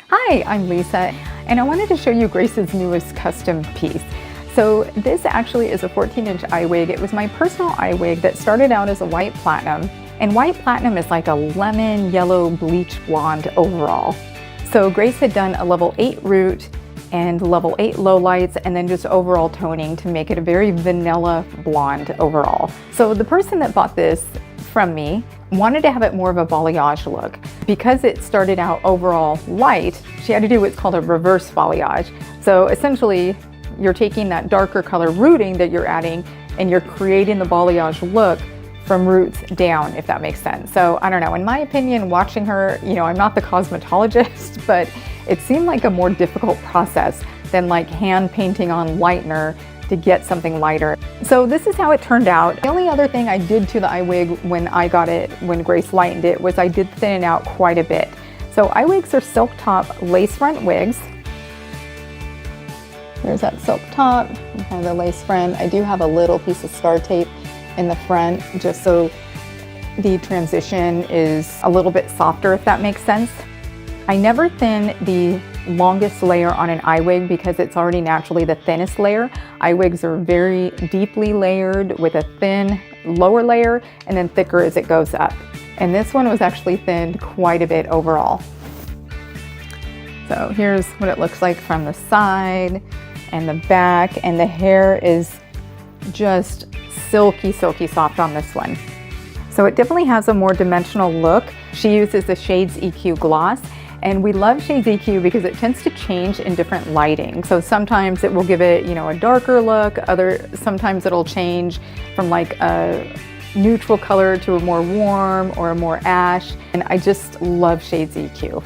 Hi, I'm Lisa, and I wanted to show you Grace's newest custom piece. So this actually is a 14-inch iWig. It was my personal iWig that started out as a white platinum, and white platinum is like a lemon yellow bleach blonde overall. So Grace had done a level 8 root and level 8 lowlights, and then just overall toning to make it a very vanilla blonde overall. So the person that bought this from me wanted to have it more of a balayage look. Because it started out overall light, she had to do what's called a reverse balayage. So essentially, you're taking that darker color rooting that you're adding and you're creating the balayage look from roots down, if that makes sense. So I don't know, in my opinion, watching her, I'm not the cosmetologist, but it seemed like a more difficult process than like hand painting on lightener to get something lighter. So this is how it turned out. The only other thing I did to the iWig when I got it, when Grace lightened it, was I did thin it out quite a bit. So iWigs are silk top lace front wigs. There's that silk top, and kind of the lace front. I do have a little piece of scar tape in the front just so the transition is a little bit softer, if that makes sense. I never thin the longest layer on an iWig because it's already naturally the thinnest layer. iWigs are very deeply layered with a thin lower layer and then thicker as it goes up. And this one was actually thinned quite a bit overall. So here's what it looks like from the side and the back, and the hair is just silky, silky soft on this one. So it definitely has a more dimensional look. She uses the Shades EQ gloss. And we love Shades EQ because it tends to change in different lighting. So sometimes it will give it, a darker look. Sometimes it'll change from like a neutral color to a more warm or a more ash. And I just love Shades EQ.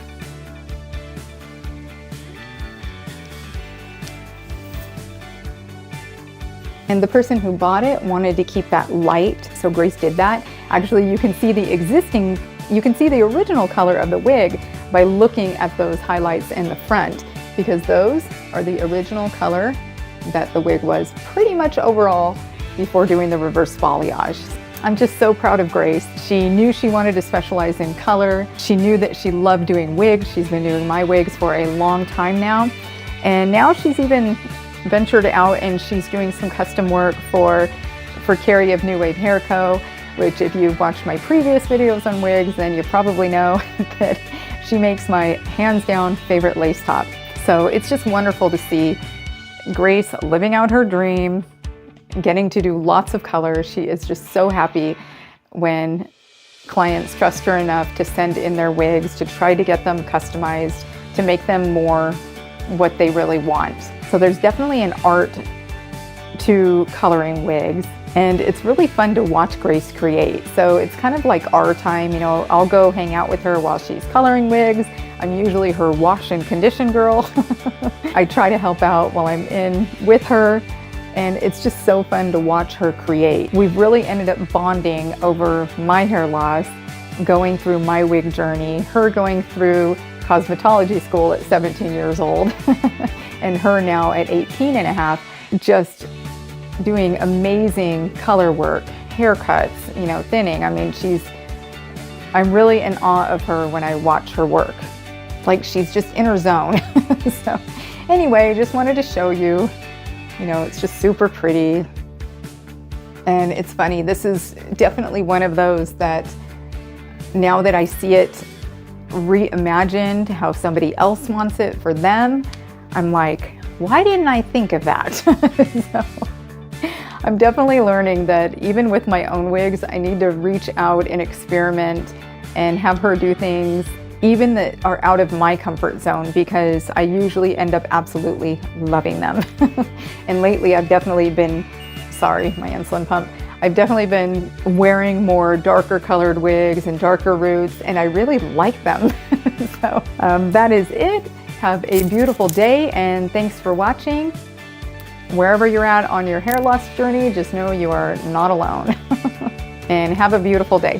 And the person who bought it wanted to keep that light, so Grace did that. Actually, you can see the original color of the wig by looking at those highlights in the front, because those are the original color that the wig was pretty much overall before doing the reverse balayage. I'm just so proud of Grace. She knew she wanted to specialize in color. She knew that she loved doing wigs. She's been doing my wigs for a long time now. And now she's even ventured out and she's doing some custom work for Carrie of New Wave Hair Co., which if you've watched my previous videos on wigs, then you probably know that she makes my hands down favorite lace top. So it's just wonderful to see Grace living out her dream, getting to do lots of colors. She is just so happy when clients trust her enough to send in their wigs to try to get them customized, to make them more what they really want. So there's definitely an art to coloring wigs. And it's really fun to watch Grace create. So it's kind of like our time, I'll go hang out with her while she's coloring wigs. I'm usually her wash and condition girl. I try to help out while I'm in with her. And it's just so fun to watch her create. We've really ended up bonding over my hair loss, going through my wig journey, her going through cosmetology school at 17 years old, and her now at 18 and a half, just doing amazing color work, haircuts, thinning. I mean, I'm really in awe of her when I watch her work. Like, she's just in her zone. So anyway, just wanted to show you, it's just super pretty. And it's funny, this is definitely one of those that now that I see it reimagined how somebody else wants it for them, I'm like, why didn't I think of that? So, I'm definitely learning that even with my own wigs, I need to reach out and experiment and have her do things even that are out of my comfort zone, because I usually end up absolutely loving them. And lately I've definitely been, sorry, my insulin pump, I've definitely been wearing more darker colored wigs and darker roots, and I really like them. So that is it. Have a beautiful day, and thanks for watching. Wherever you're at on your hair loss journey, just know you are not alone. And have a beautiful day.